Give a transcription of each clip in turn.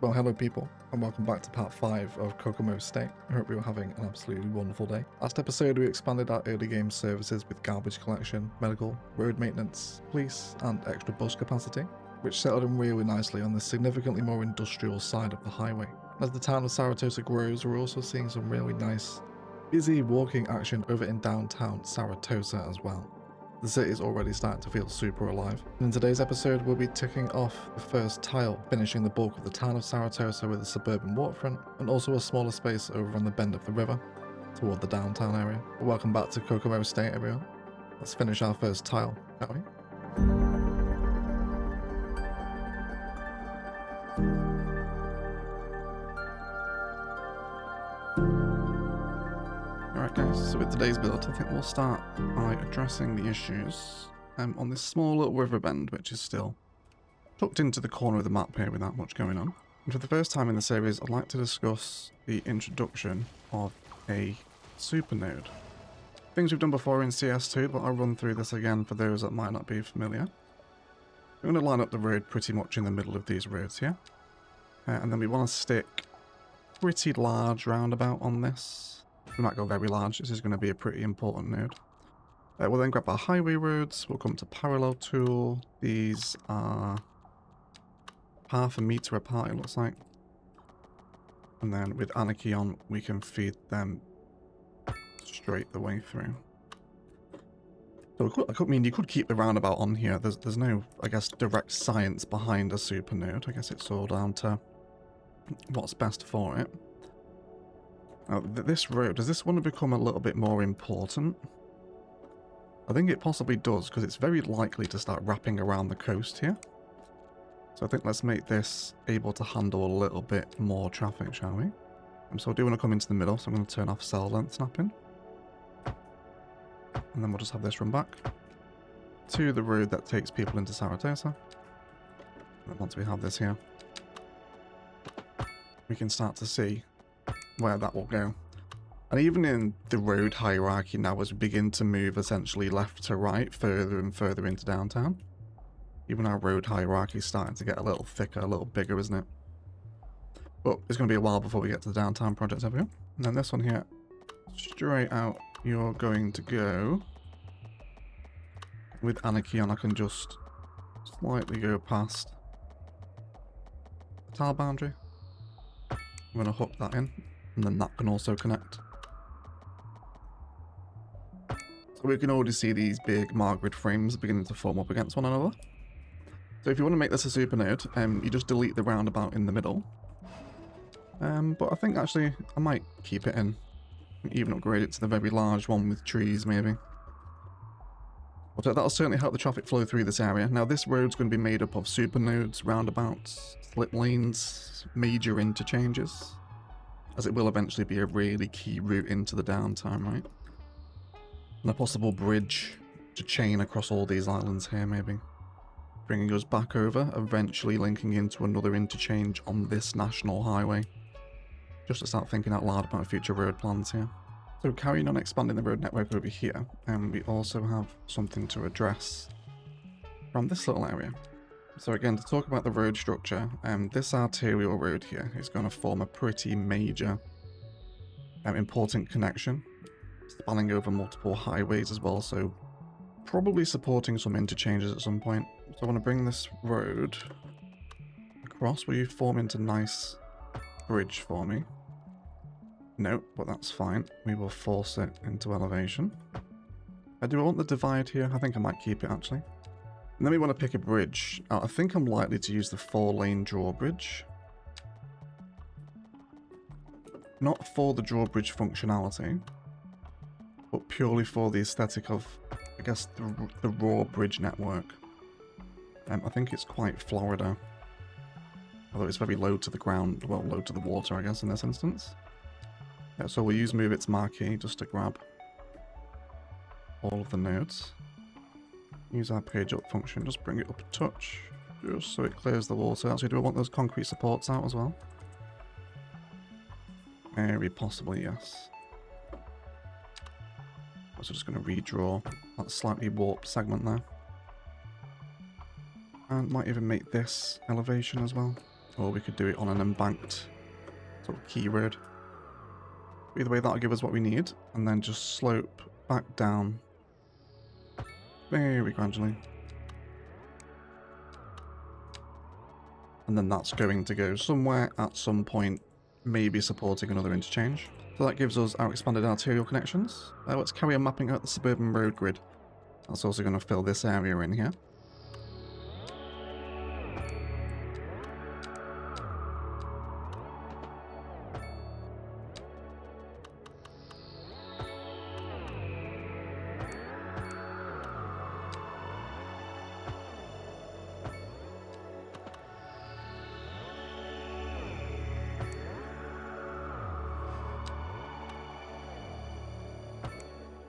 Well, hello people, and welcome back to part 5 of Kokomo State. I hope you're having an absolutely wonderful day. Last episode we expanded our early game services with garbage collection, medical, road maintenance, police, and extra bus capacity, which settled in really nicely on the significantly more industrial side of the highway. As the town of Saratoga grows, we're also seeing some really nice, busy walking action over in downtown Saratoga as well. The city is already starting to feel super alive. In today's episode, we'll be ticking off the first tile, finishing the bulk of the town of Saratoga with a suburban waterfront, and also a smaller space over on the bend of the river, toward the downtown area. Welcome back to Kokomo State, everyone. Let's finish our first tile, shall we? Alright guys, so with today's build, I think we'll start by addressing the issues on this small little river bend, which is still tucked into the corner of the map here without much going on. And for the first time in the series, I'd like to discuss the introduction of a supernode. Things we've done before in CS2, but I'll run through this again for those that might not be familiar. We're going to line up the road pretty much in the middle of these roads here. And then we want to stick a pretty large roundabout on this. We might go very large, this is going to be a pretty important node. We'll then grab our highway roads, we'll come to parallel tool. These are half a meter apart, it looks like. And then with anarchy on, we can feed them straight the way through. So you could keep the roundabout on here. There's no, I guess, direct science behind a super node. I guess it's all down to what's best for it. Now, this road, does this one become a little bit more important? I think it possibly does, because it's very likely to start wrapping around the coast here. So I think let's make this able to handle a little bit more traffic, shall we? So I do want to come into the middle, so I'm going to turn off cell length snapping. And then we'll just have this run back to the road that takes people into Saratoga. And once we have this here, we can start to see where that will go. And even in the road hierarchy now, as we begin to move essentially left to right, further and further into downtown, even our road hierarchy is starting to get a little thicker, a little bigger, isn't it? But it's going to be a while before we get to the downtown project, everyone. And then this one here, straight out, you're going to go with anarchy on. I can just slightly go past the tile boundary. I'm going to hook that in. And then that can also connect. So we can already see these big Margaret frames beginning to form up against one another. So if you want to make this a super node, you just delete the roundabout in the middle. But I think actually I might keep it in. Even upgrade it to the very large one with trees maybe. But that'll certainly help the traffic flow through this area. Now this road's going to be made up of super nodes, roundabouts, slip lanes, major interchanges, as it will eventually be a really key route into the downtown, right? And a possible bridge to chain across all these islands here, maybe. Bringing us back over, eventually linking into another interchange on this national highway. Just to start thinking out loud about future road plans here. So carrying on expanding the road network over here, and we also have something to address from this little area. So again, to talk about the road structure, this arterial road here is going to form a pretty major important connection, spanning over multiple highways as well, so probably supporting some interchanges at some point. So I want to bring this road across. Will you form into nice bridge for me? No, but that's fine. We will force it into elevation. Do I want the divide here? I think I might keep it actually. And then we want to pick a bridge. I think I'm likely to use the 4-lane drawbridge. Not for the drawbridge functionality, but purely for the aesthetic of, I guess, the raw bridge network. I think it's quite Florida. Although it's very low to the ground, well, low to the water, I guess, in this instance. Yeah, so we'll use move its marquee just to grab all of the nodes. Use our page up function, just bring it up a touch, just so it clears the water. Actually, do I want those concrete supports out as well? Very possibly, yes. So just going to redraw that slightly warped segment there. And might even make this elevation as well. Or we could do it on an embanked sort of key road. Either way, that'll give us what we need. And then just slope back down very gradually. And then that's going to go somewhere at some point, maybe supporting another interchange. So that gives us our expanded arterial connections. Let's carry on mapping out the suburban road grid. That's also going to fill this area in here.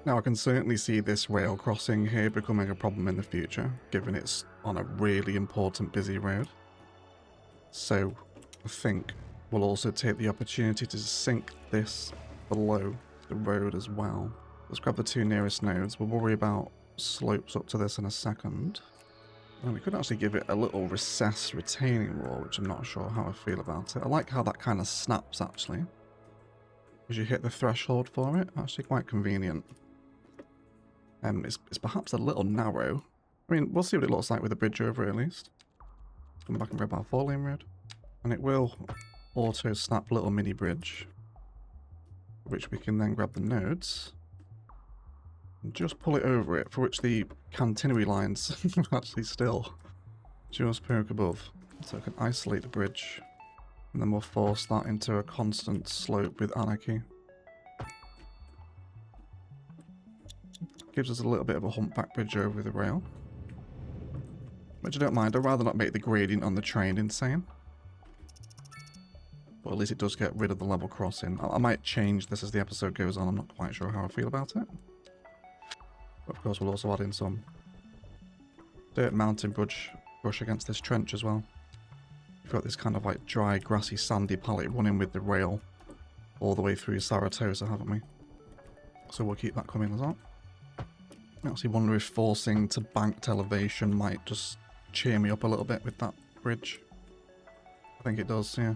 Now I can certainly see this rail crossing here becoming a problem in the future, given it's on a really important busy road. So I think we'll also take the opportunity to sink this below the road as well. Let's grab the two nearest nodes. We'll worry about slopes up to this in a second. And we could actually give it a little recessed retaining wall, which I'm not sure how I feel about it. I like how that kind of snaps actually. As you hit the threshold for it, actually quite convenient. It's perhaps a little narrow. I mean, we'll see what it looks like with a bridge over it at least. Let's come back and grab our 4-lane road. And it will auto snap little mini bridge, which we can then grab the nodes and just pull it over it, for which the catenary lines are actually still just poke above. So I can isolate the bridge, and then we'll force that into a constant slope with anarchy. Gives us a little bit of a humpback bridge over the rail, which I don't mind. I'd rather not make the gradient on the train insane, but at least it does get rid of the level crossing. I might change this as the episode goes on. I'm not quite sure how I feel about it, but of course we'll also add in some dirt mountain brush against this trench as well. We've got this kind of like dry grassy sandy palette running with the rail all the way through Saratoga, haven't we? So we'll keep that coming as well. I actually wonder if forcing to banked elevation might just cheer me up a little bit with that bridge. I think it does, yeah.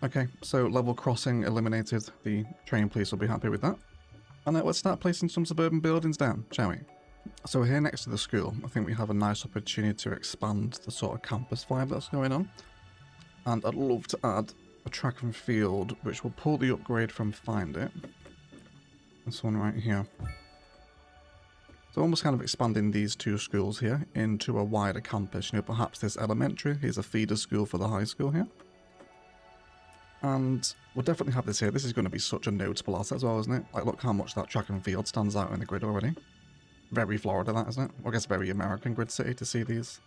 Okay, so level crossing eliminated. The train police will be happy with that. And let's start placing some suburban buildings down, shall we? So here next to the school, I think we have a nice opportunity to expand the sort of campus vibe that's going on. And I'd love to add a track and field, which will pull the upgrade from Find It. This one right here. So almost kind of expanding these two schools here into a wider campus. You know, perhaps this elementary is a feeder school for the high school here. And we'll definitely have this here. This is going to be such a notable asset as well, isn't it? Like, look how much that track and field stands out in the grid already. Very Florida, that, isn't it? Or I guess very American grid city to see these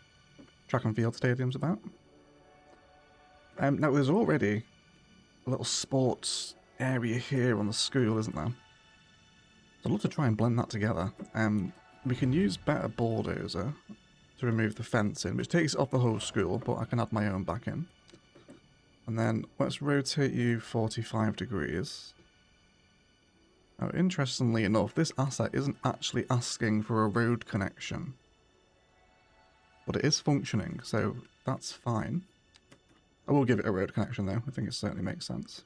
track and field stadiums about. Now, there's already a little sports area here on the school, isn't there? I'd love to try and blend that together. We can use better bulldozer to remove the fencing, which takes it off the whole school, but I can add my own back in. And then let's rotate you 45 degrees. Now, interestingly enough, this asset isn't actually asking for a road connection, but it is functioning, so that's fine. I will give it a road connection though. I think it certainly makes sense.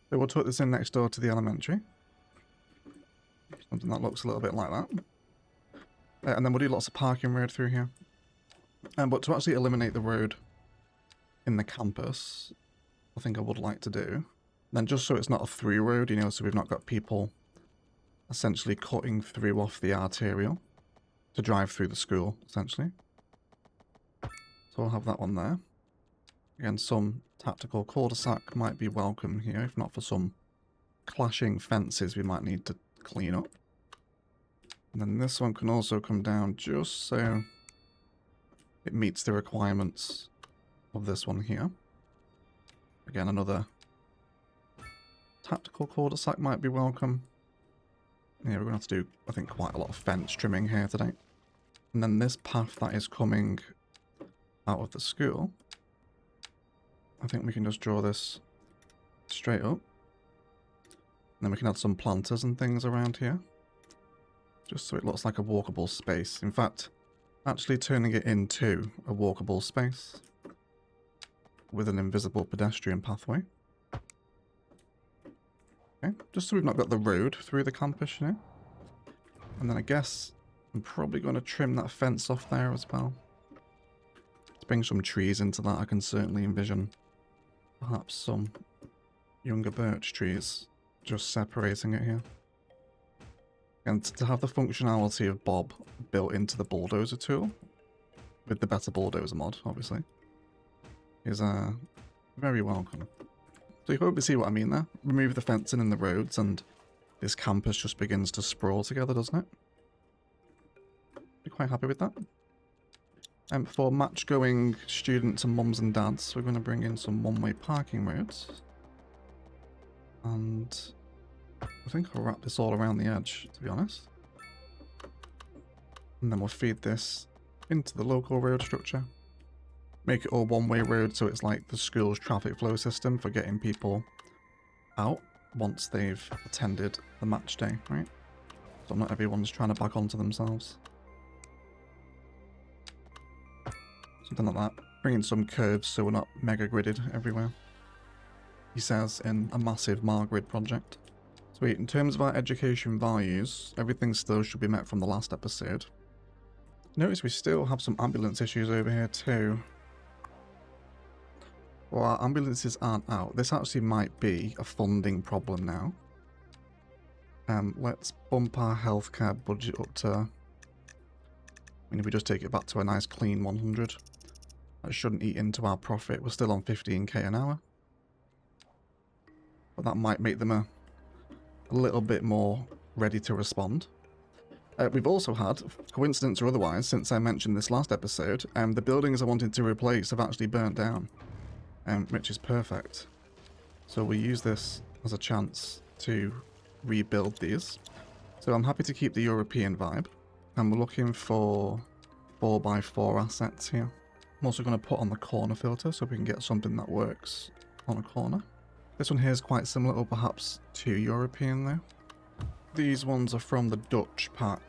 So we'll tuck this in next door to the elementary. Something that looks a little bit like that. And then we'll do lots of parking road through here. But to actually eliminate the road in the campus, I think I would like to do. Then just so it's not a through road, you know, so we've not got people essentially cutting through off the arterial to drive through the school, essentially. So I'll have that one there. Again, some tactical cul-de-sac might be welcome here, if not for some clashing fences we might need to clean up. And then this one can also come down just so it meets the requirements of this one here. Again, another tactical cul-de-sac might be welcome. Yeah, we're going to have to do, I think, quite a lot of fence trimming here today. And then this path that is coming out of the school, I think we can just draw this straight up. And then we can add some planters and things around here, just so it looks like a walkable space. In fact, actually turning it into a walkable space. with an invisible pedestrian pathway. Okay, just so we've not got the road through the campus, you know. And then I guess I'm probably going to trim that fence off there as well. Let's bring some trees into that. I can certainly envision perhaps some younger birch trees just separating it here. And to have the functionality of Bob built into the bulldozer tool, with the better bulldozer mod, obviously, is very welcome. So you probably see what I mean there. Remove the fencing in the roads and this campus just begins to sprawl together, doesn't it? Be quite happy with that. For match-going students and mums and dads, we're going to bring in some one-way parking roads. And I think I'll wrap this all around the edge, to be honest. And then we'll feed this into the local road structure. Make it all one-way road so it's like the school's traffic flow system for getting people out once they've attended the match day, right? So not everyone's trying to back onto themselves. Something like that. Bring in some curves so we're not mega gridded everywhere. He says in a massive Margrid project. Sweet, in terms of our education values, everything still should be met from the last episode. Notice we still have some ambulance issues over here too. Well, our ambulances aren't out. This actually might be a funding problem now. Let's bump our healthcare budget up to... I mean, if we just take it back to a nice clean 100, that shouldn't eat into our profit. We're still on 15k an hour. But that might make them a little bit more ready to respond. We've also had, coincidence or otherwise, since I mentioned this last episode, the buildings I wanted to replace have actually burnt down, which is perfect. So we use this as a chance to rebuild these. So I'm happy to keep the European vibe, and we're looking for 4x4 assets here. I'm also going to put on the corner filter so we can get something that works on a corner. This one here is quite similar, or perhaps too European though. These ones are from the Dutch pack,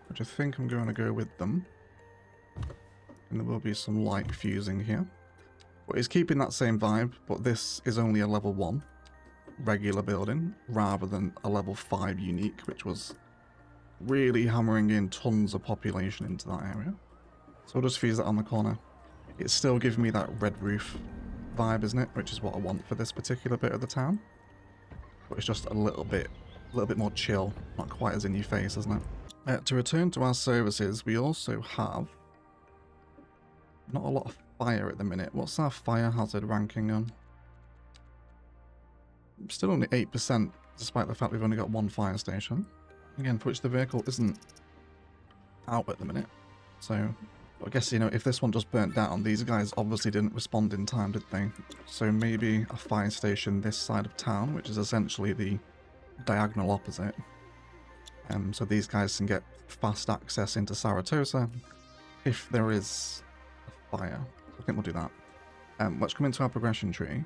which I think I'm going to go with them. And there will be some light fusing here. But it's keeping that same vibe, but this is only a level 1 regular building, rather than a level 5 unique, which was really hammering in tons of population into that area. So I'll just fuse that on the corner. It's still giving me that red roof vibe, isn't it? Which is what I want for this particular bit of the town. But it's just a little bit more chill, not quite as in your face, isn't it? To return to our services, we also have not a lot of fire at the minute. What's our fire hazard ranking on? Still only 8%, despite the fact we've only got one fire station. Again, for which the vehicle isn't out at the minute. So I guess, you know, if this one just burnt down, these guys obviously didn't respond in time, did they? So maybe a fire station this side of town, which is essentially the diagonal opposite. So these guys can get fast access into Saratosa if there is a fire. I think we'll do that. Let's come into our progression tree,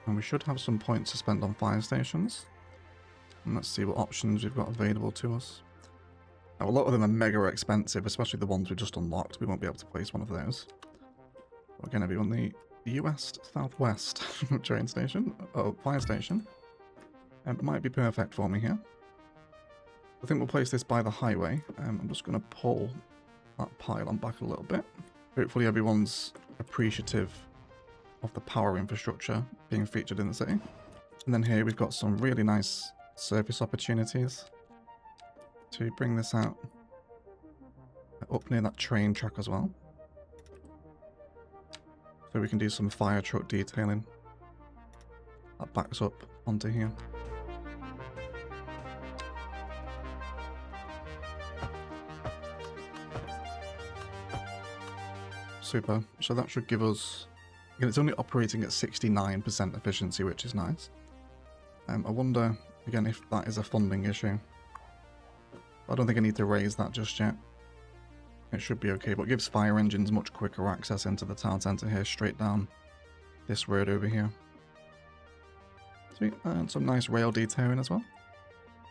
and we should have some points to spend on fire stations. And let's see what options we've got available to us. Now, a lot of them are mega expensive, especially the ones we just unlocked. We won't be able to place one of those. We're going to be on the US Southwest train station, fire station. It might be perfect for me here. I think we'll place this by the highway. I'm just going to pull that pylon back a little bit. Hopefully everyone's appreciative of the power infrastructure being featured in the city. And then here we've got some really nice surface opportunities to bring this out up near that train track as well. So we can do some fire truck detailing. That backs up onto here. Super. So that should give us... Again, it's only operating at 69% efficiency, which is nice. I wonder, again, if that is a funding issue. I don't think I need to raise that just yet. It should be okay, but it gives fire engines much quicker access into the town centre here, straight down this road over here. Sweet, and some nice rail detailing as well,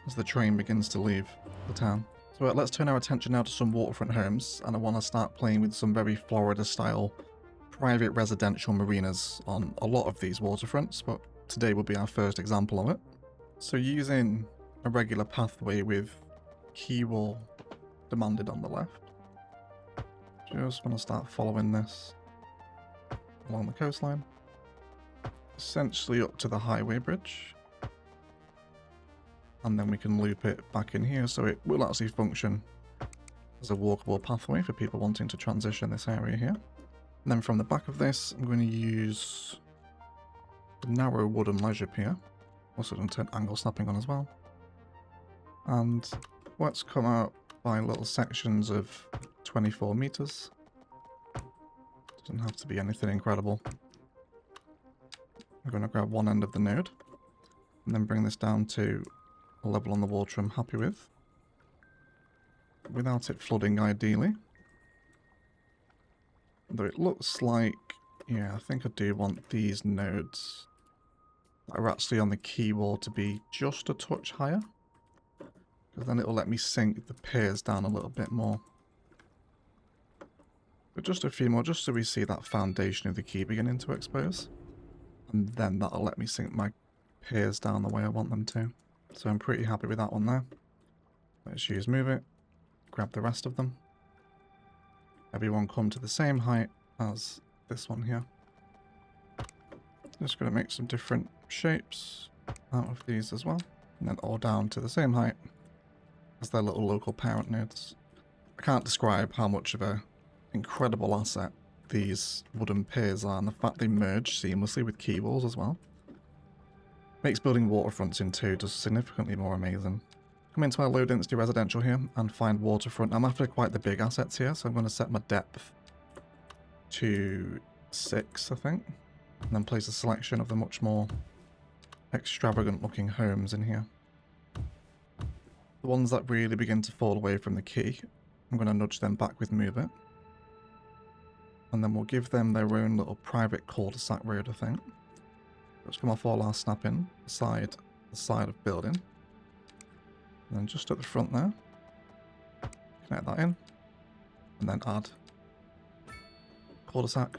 as the train begins to leave the town. So let's turn our attention now to some waterfront homes, and I want to start playing with some very Florida-style private residential marinas on a lot of these waterfronts, but today will be our first example of it. So using a regular pathway with key wall demanded on the left, just want to start following this along the coastline, essentially up to the highway bridge, and then we can loop it back in here so it will actually function as a walkable pathway for people wanting to transition this area here. And then from the back of this, I'm going to use the narrow wooden ledge here. Also going to turn angle snapping on as well. And let's come out by little sections of 24 meters. Doesn't have to be anything incredible. I'm going to grab one end of the node and then bring this down to a level on the water I'm happy with, without it flooding ideally. Though it looks like, yeah, I think I do want these nodes that are actually on the key wall to be just a touch higher, because then it'll let me sink the piers down a little bit more. But just a few more, just so we see that foundation of the key beginning to expose. And then that'll let me sink my piers down the way I want them to. So I'm pretty happy with that one there. Let's use move it, grab the rest of them. Everyone come to the same height as this one here. Just going to make some different shapes out of these as well. And then all down to the same height as their little local parent nodes. I can't describe how much of a incredible asset these wooden piers are, and the fact they merge seamlessly with key walls as well makes building waterfronts in 2 just significantly more amazing. Come into our low density residential here and find waterfront. I'm after quite the big assets here, so I'm going to set my depth to 6, I think, and then place a selection of the much more extravagant looking homes in here. The ones that really begin to fall away from the key, I'm going to nudge them back with move it. And then we'll give them their own little private cul-de-sac road, I think. Let's come off all our snapping beside the side of building. And then just at the front there, connect that in. And then add cul-de-sac.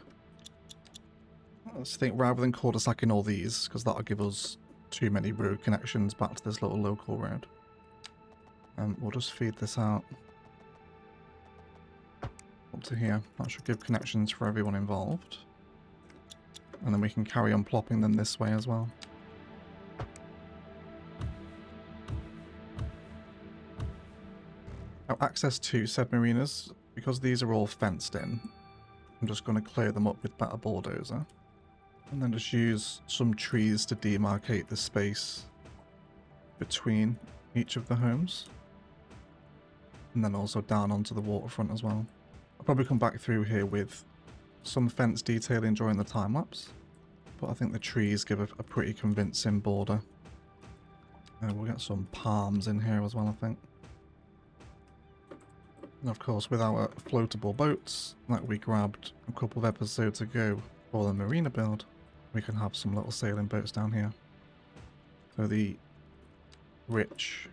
I just think rather than cul-de-sacing all these, because that'll give us too many road connections back to this little local road. We'll just feed this out up to here. That should give connections for everyone involved. And then we can carry on plopping them this way as well. Now, access to said marinas, because these are all fenced in, I'm just going to clear them up with better bulldozer. And then just use some trees to demarcate the space between each of the homes. And then also down onto the waterfront as well. I'll probably come back through here with some fence detailing during the time lapse, but I think the trees give a pretty convincing border. We'll get some palms in here as well, I think. And of course, with our floatable boats that we grabbed a couple of episodes ago for the marina build, we can have some little sailing boats down here. So the rich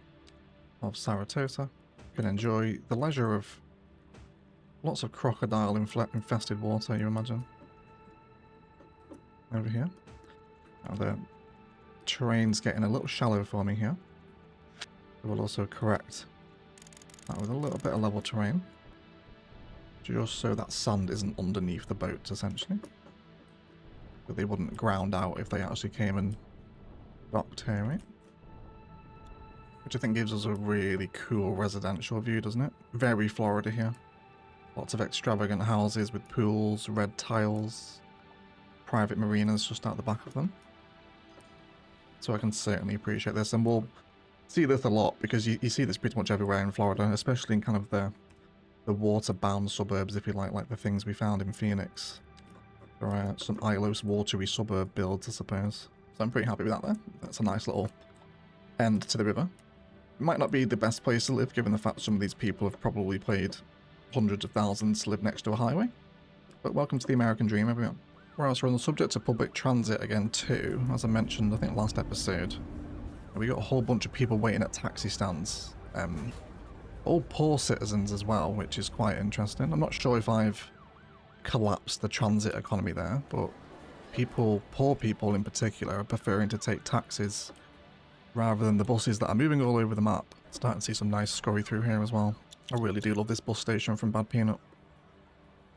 of Saratoga can enjoy the leisure of lots of crocodile infested water, you imagine. Over here. Now the terrain's getting a little shallow for me here. We'll also correct that with a little bit of level terrain, just so that sand isn't underneath the boats, essentially. But they wouldn't ground out if they actually came and docked here, right? Which I think gives us a really cool residential view, doesn't it? Very Florida here. Lots of extravagant houses with pools, red tiles, private marinas just out the back of them. So I can certainly appreciate this, and we'll see this a lot because you see this pretty much everywhere in Florida, especially in kind of the water-bound suburbs, if you like the things we found in Phoenix. There are some Ilos watery suburb builds, I suppose. So I'm pretty happy with that there. That's a nice little end to the river. It might not be the best place to live, given the fact some of these people have probably paid hundreds of thousands to live next to a highway. But welcome to the American dream, everyone. Whereas we're on the subject of public transit again too, as I mentioned, I think last episode, we got a whole bunch of people waiting at taxi stands. All poor citizens as well, which is quite interesting. I'm not sure if I've collapse the transit economy there, but people, poor people in particular, are preferring to take taxis rather than the buses that are moving all over the map. Starting to see some nice scurry through here as well. I really do love this bus station from Bad Peanut.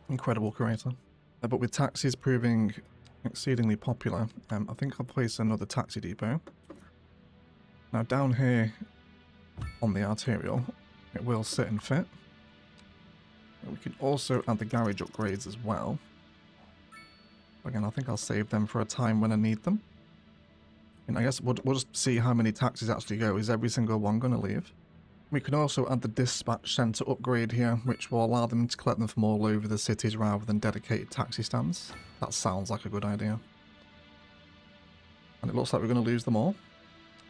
Incredible creator. But with taxis proving exceedingly popular, I think I'll place another taxi depot. Now down here on the arterial, it will sit and fit. We can also add the garage upgrades as well. Again, I think I'll save them for a time when I need them. And I guess we'll just see how many taxis actually go. Is every single one going to leave? We can also add the dispatch centre upgrade here, which will allow them to collect them from all over the cities rather than dedicated taxi stands. That sounds like a good idea. And it looks like we're going to lose them all.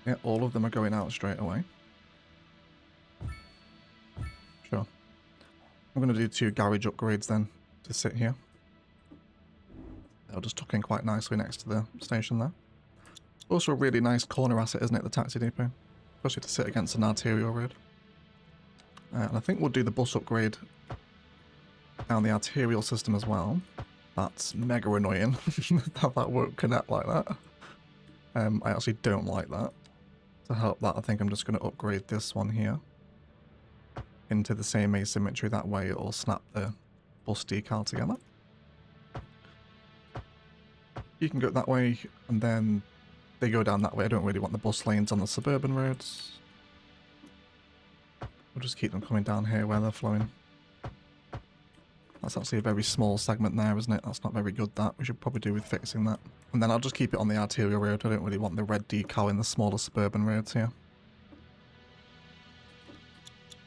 Yeah, all of them are going out straight away. Sure. I'm going to do 2 garage upgrades then to sit here. They'll just tuck in quite nicely next to the station there. Also a really nice corner asset, isn't it, the taxi depot? Especially to sit against an arterial road. And I think we'll do the bus upgrade down the arterial system as well. That's mega annoying that won't connect like that. I actually don't like that. To help that, I think I'm just going to upgrade this one here into the same asymmetry. That way it'll snap the bus decal together. You can go that way, and then they go down that way. I don't really want the bus lanes on the suburban roads. We'll just keep them coming down here where they're flowing. That's actually a very small segment there, isn't it? That's not very good, that. We should probably do with fixing that. And then I'll just keep it on the arterial road. I don't really want the red decal in the smaller suburban roads here.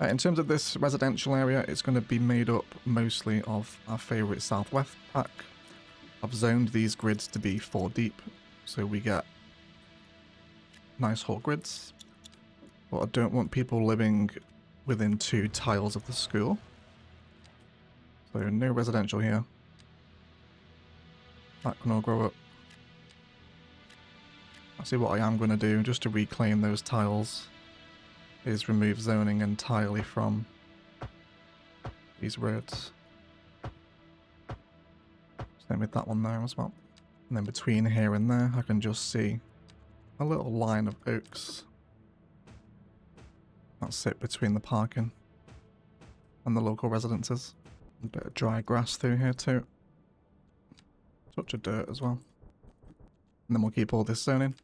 In terms of this residential area, it's going to be made up mostly of our favourite Southwest pack. I've zoned these grids to be 4 deep, so we get nice whole grids. But I don't want people living within 2 tiles of the school. So no residential here. That can all grow up. Actually, what I am going to do, just to reclaim those tiles, is remove zoning entirely from these roads. Same with that one there as well. And then between here and there, I can just see a little line of oaks that sit between the parking and the local residences. A bit of dry grass through here too. Touch of dirt as well. And then we'll keep all this zoning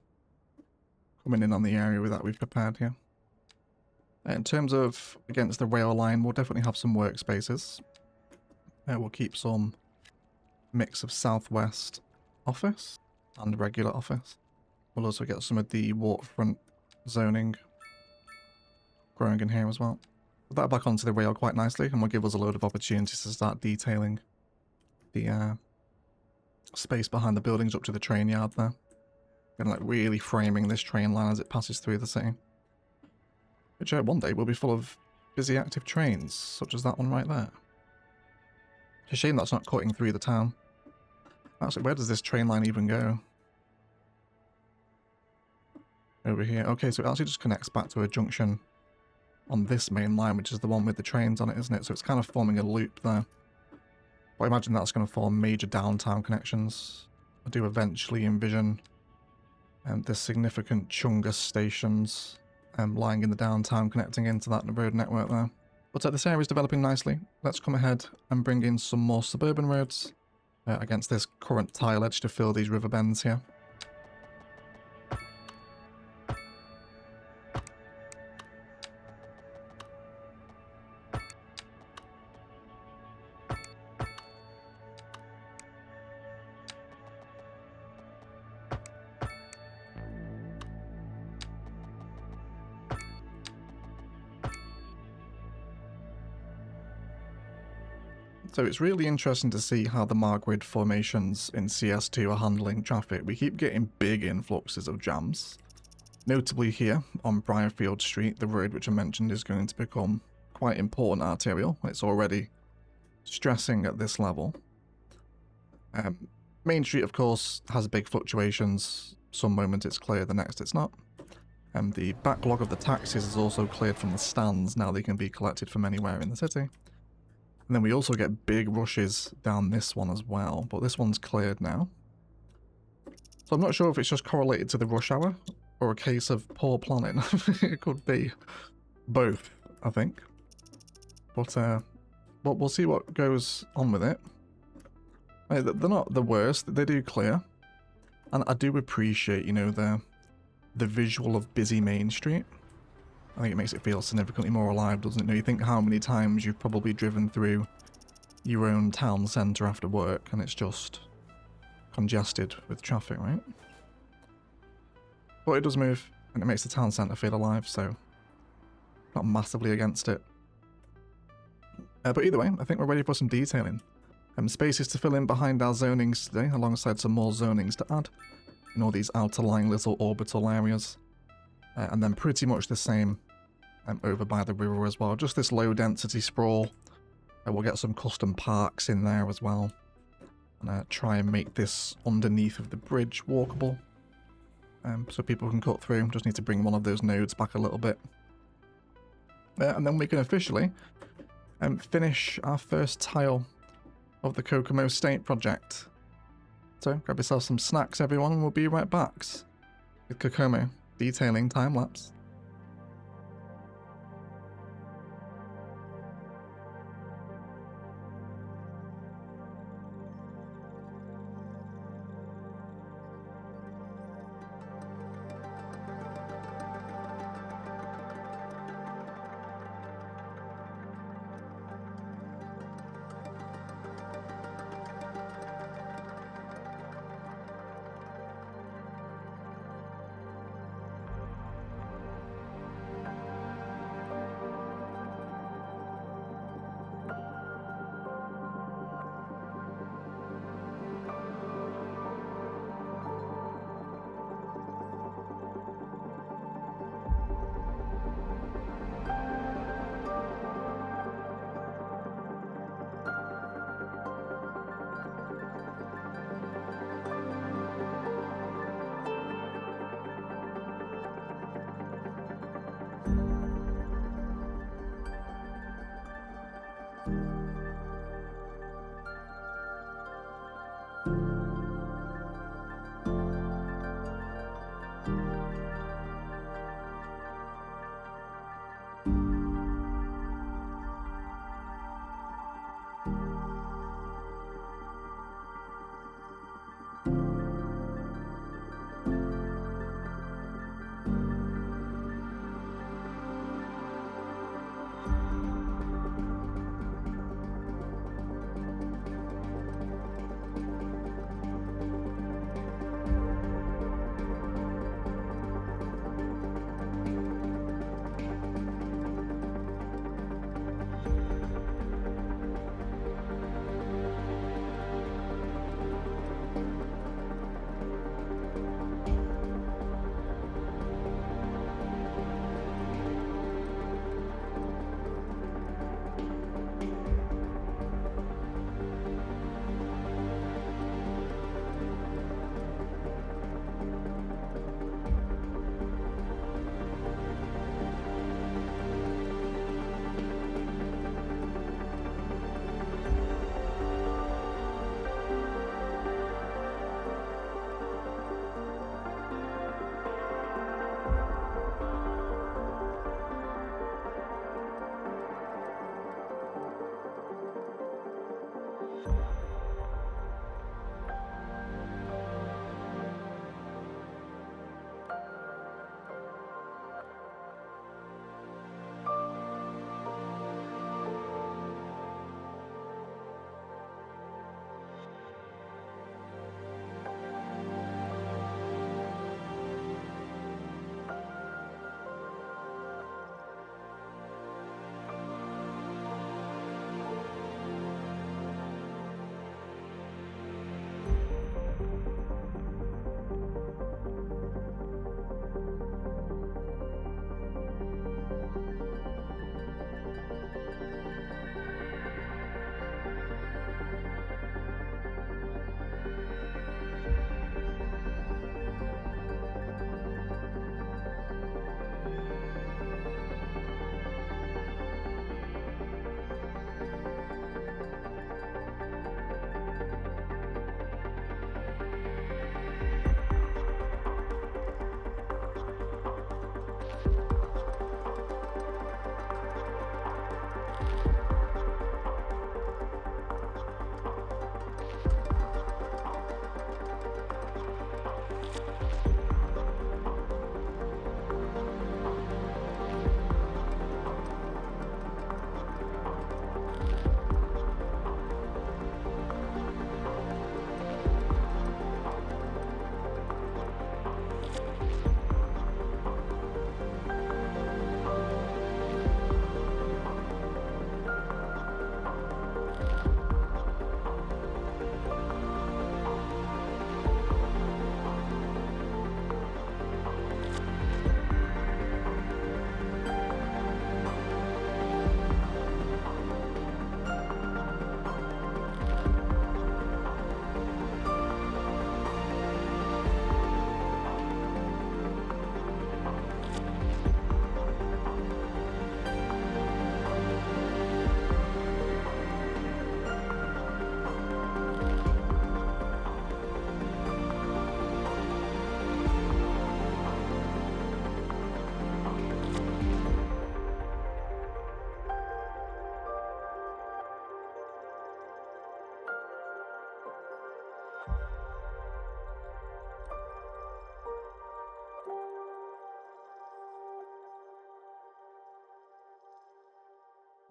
coming in on the area that we've prepared here. In terms of against the rail line, we'll definitely have some workspaces. We'll keep some mix of southwest office and regular office. We'll also get some of the waterfront zoning growing in here as well. Put that back onto the rail quite nicely, and will give us a load of opportunities to start detailing the space behind the buildings up to the train yard there. And like really framing this train line as it passes through the city. Which one day will be full of busy active trains, such as that one right there. It's a shame that's not cutting through the town. Actually, where does this train line even go? Over here. Okay, so it actually just connects back to a junction on this main line, which is the one with the trains on it, isn't it? So it's kind of forming a loop there. But I imagine that's going to form major downtown connections. I do eventually envision the significant Chungus stations lying in the downtown connecting into that road network there. But this area is developing nicely. Let's come ahead and bring in some more suburban roads against this current tile edge to fill these river bends here. So it's really interesting to see how the Margrid formations in CS2 are handling traffic. We keep getting big influxes of jams. Notably here on Briarfield Street, the road which I mentioned is going to become quite important arterial. It's already stressing at this level. Main Street, of course, has big fluctuations. Some moment it's clear, the next it's not. The backlog of the taxis is also cleared from the stands. Now they can be collected from anywhere in the city. And then we also get big rushes down this one as well, but this one's cleared now. So I'm not sure if it's just correlated to the rush hour or a case of poor planning. It could be both, I think. But we'll see what goes on with it. They're not the worst. They do clear. And I do appreciate, you know, the visual of busy Main Street. I think it makes it feel significantly more alive, doesn't it? You think how many times you've probably driven through your own town centre after work and it's just congested with traffic, right? But it does move and it makes the town centre feel alive, so not massively against it. But either way, I think we're ready for some detailing. Spaces to fill in behind our zonings today, alongside some more zonings to add in all these outer lying little orbital areas. And then pretty much the same over by the river as well. Just this low density sprawl. We'll get some custom parks in there as well. And try and make this underneath of the bridge walkable. So people can cut through. Just need to bring one of those nodes back a little bit. And then we can officially finish our first tile of the Kokomo State project. So grab yourself some snacks, everyone, and we'll be right back with Kokomo detailing time-lapse.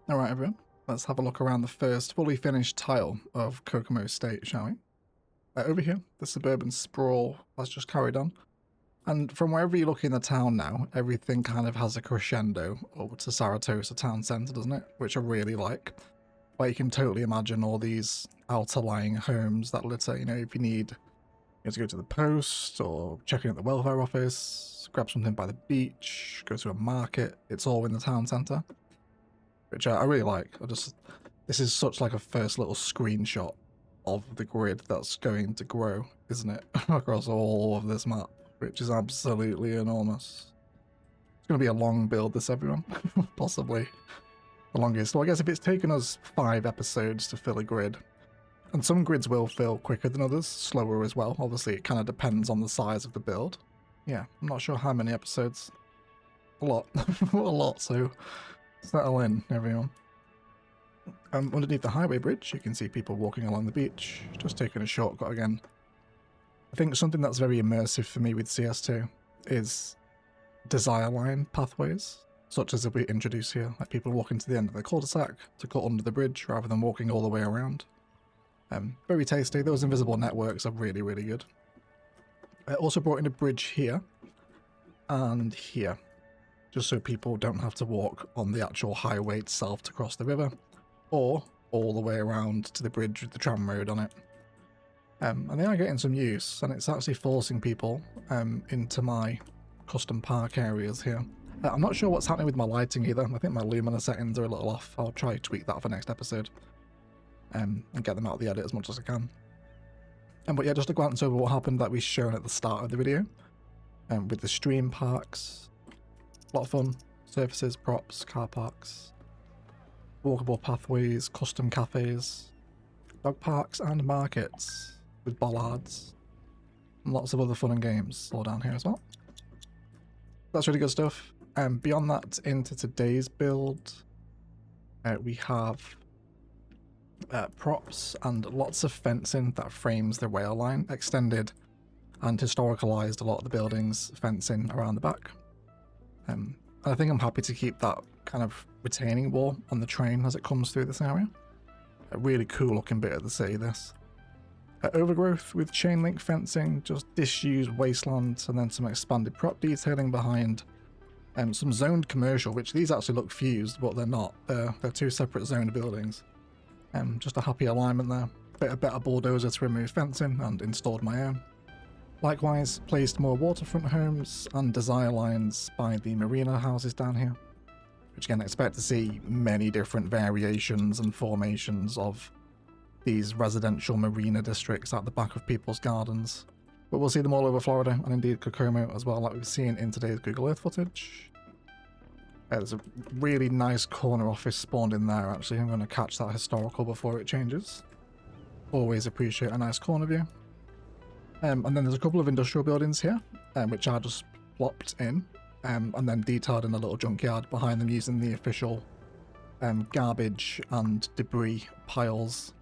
Alright everyone, let's have a look around the first fully finished tile of Kokomo State, shall we? Over here, the suburban sprawl has just carried on. And from wherever you look in the town now, everything kind of has a crescendo over to Saratoga town centre, doesn't it? Which I really like. Where you can totally imagine all these outer-lying homes that litter, you know, if you need to go to the post or check in at the welfare office, grab something by the beach, go to a market, it's all in the town centre. Which I really like. This is such like a first little screenshot of the grid that's going to grow, isn't it? Across all of this map, which is absolutely enormous. It's going to be a long build, this, everyone. Possibly the longest. Well, I guess if it's taken us 5 episodes to fill a grid, and some grids will fill quicker than others, slower as well. Obviously, it kind of depends on the size of the build. Yeah, I'm not sure how many episodes. A lot. A lot, so settle in, everyone. Underneath the highway bridge, you can see people walking along the beach, just taking a shortcut again. I think something that's very immersive for me with CS2 is desire line pathways, such as we introduce here, like people walking to the end of the cul-de-sac to cut under the bridge rather than walking all the way around. Very tasty. Those invisible networks are really, really good. I also brought in a bridge here and here, just so people don't have to walk on the actual highway itself to cross the river, or all the way around to the bridge with the tram road on it. And they are getting some use, and it's actually forcing people into my custom park areas here. I'm not sure what's happening with my lighting either. I think my lumina settings are a little off. I'll try to tweak that for next episode and get them out of the edit as much as I can. But yeah, just a glance over what happened that we shown at the start of the video with the stream parks. A lot of fun. Surfaces, props, car parks, walkable pathways, custom cafes, dog parks and markets with bollards, and lots of other fun and games all down here as well. That's really good stuff. Beyond that, into today's build, we have props and lots of fencing that frames the rail line, extended and historicalized a lot of the buildings' fencing around the back. I think I'm happy to keep that kind of retaining wall on the train as it comes through this area. A really cool looking bit of the city, this. Overgrowth with chain link fencing, just disused wasteland, and then some expanded prop detailing behind. Some zoned commercial, which these actually look fused, but they're not. They're 2 separate zoned buildings. Just a happy alignment there. Bit of better bulldozer to remove fencing and installed my own. Likewise, placed more waterfront homes and desire lines by the marina houses down here, which again, expect to see many different variations and formations of these residential marina districts at the back of people's gardens. But we'll see them all over Florida and indeed Kokomo as well, like we've seen in today's Google Earth footage. There's a really nice corner office spawned in there, actually. I'm going to catch that historical before it changes. Always appreciate a nice corner view. And then there's a couple of industrial buildings here, which I just plopped in, and then detailed in a little junkyard behind them using the official garbage and debris piles,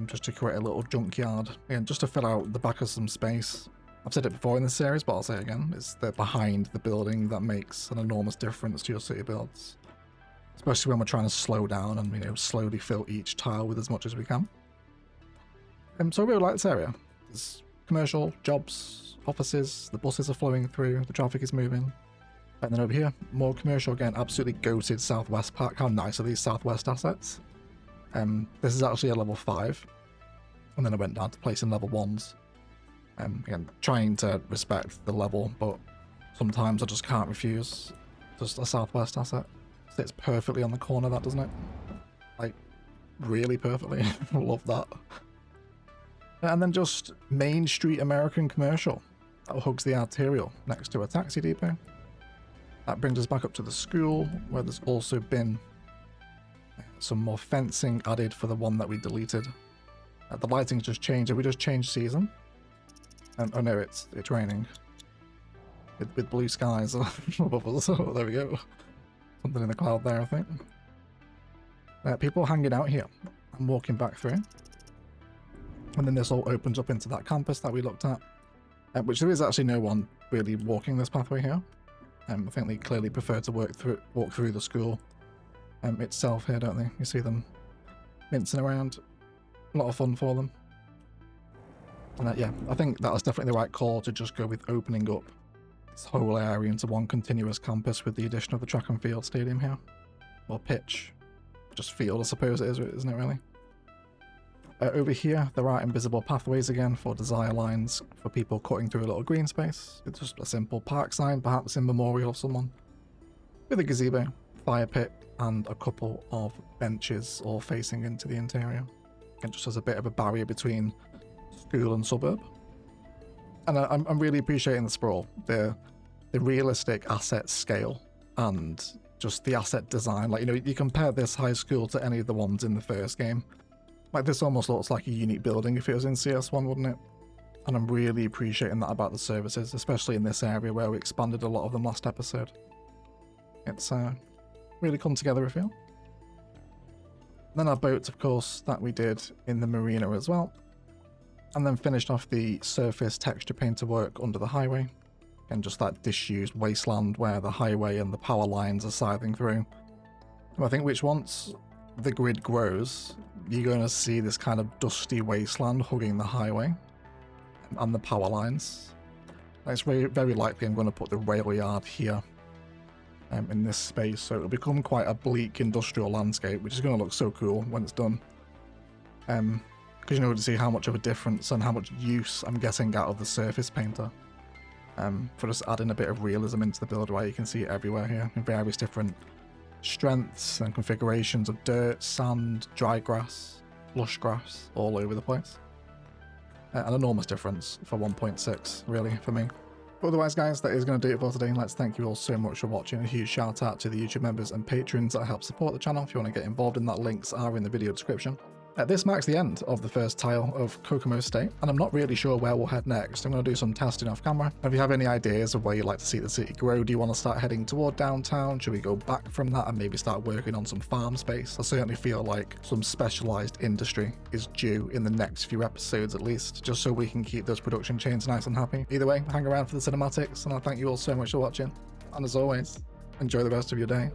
just to create a little junkyard. Again, just to fill out the back of some space. I've said it before in this series, but I'll say it again. It's the behind the building that makes an enormous difference to your city builds. Especially when we're trying to slow down and, you know, slowly fill each tile with as much as we can. So I really like this area. There's commercial, jobs, offices, the buses are flowing through, the traffic is moving. And then over here, more commercial again, absolutely goated Southwest Park. How nice are these Southwest assets? This is actually a level 5. And then I went down to placing level 1s. Again, trying to respect the level, but sometimes I just can't refuse. Just a Southwest asset. Sits perfectly on the corner, that, doesn't it? Like, really perfectly. Love that. And then just Main Street American commercial. That hugs the arterial next to a taxi depot. That brings us back up to the school, where there's also been some more fencing added for the one that we deleted. The lighting's just changed. We just changed season. Oh no, it's raining. With blue skies above us. Oh, there we go. Something in the cloud there, I think. People hanging out here. I'm walking back through. And then this all opens up into that campus that we looked at. Which there is actually no one really walking this pathway here. I think they clearly prefer to walk through the school. itself here, don't they? You see them mincing around. A lot of fun for them. And yeah, I think that was definitely the right call to just go with opening up this whole area into one continuous campus with the addition of the track and field stadium here. Or pitch. Just field, I suppose it is, isn't it really? Over here, there are invisible pathways again for desire lines for people cutting through a little green space. It's just a simple park sign, perhaps in memorial of someone. With a gazebo, fire pit, and a couple of benches all facing into the interior. And just as a bit of a barrier between school and suburb. And I'm really appreciating the sprawl, the realistic asset scale, and just the asset design. Like, you know, you compare this high school to any of the ones in the first game. Like, this almost looks like a unique building if it was in CS1, wouldn't it? And I'm really appreciating that about the services, especially in this area where we expanded a lot of them last episode. It's really come together, I feel. Then our boats, of course, that we did in the marina as well. And then finished off the surface texture painter work under the highway. And just that disused wasteland where the highway and the power lines are scything through. And I think which once the grid grows, you're going to see this kind of dusty wasteland hugging the highway and the power lines. And it's very, very likely I'm going to put the rail yard here in this space, so it'll become quite a bleak industrial landscape, which is going to look so cool when it's done. Because you know, to see how much of a difference and how much use I'm getting out of the surface painter. For just adding a bit of realism into the build, where you can see it everywhere here in various different strengths and configurations of dirt, sand, dry grass, lush grass, all over the place. An enormous difference for 1.6, really, for me. But otherwise, guys, that is going to do it for today. Let's thank you all so much for watching. A huge shout out to the YouTube members and patrons that help support the channel. If you want to get involved in that, links are in the video description. This marks the end of the first tile of Kokomo State, and I'm not really sure where we'll head next. I'm going to do some testing off camera. If you have any ideas of where you'd like to see the city grow, do you want to start heading toward downtown? Should we go back from that and maybe start working on some farm space? I certainly feel like some specialized industry is due in the next few episodes at least, just so we can keep those production chains nice and happy. Either way, hang around for the cinematics, and I thank you all so much for watching. And as always, enjoy the rest of your day.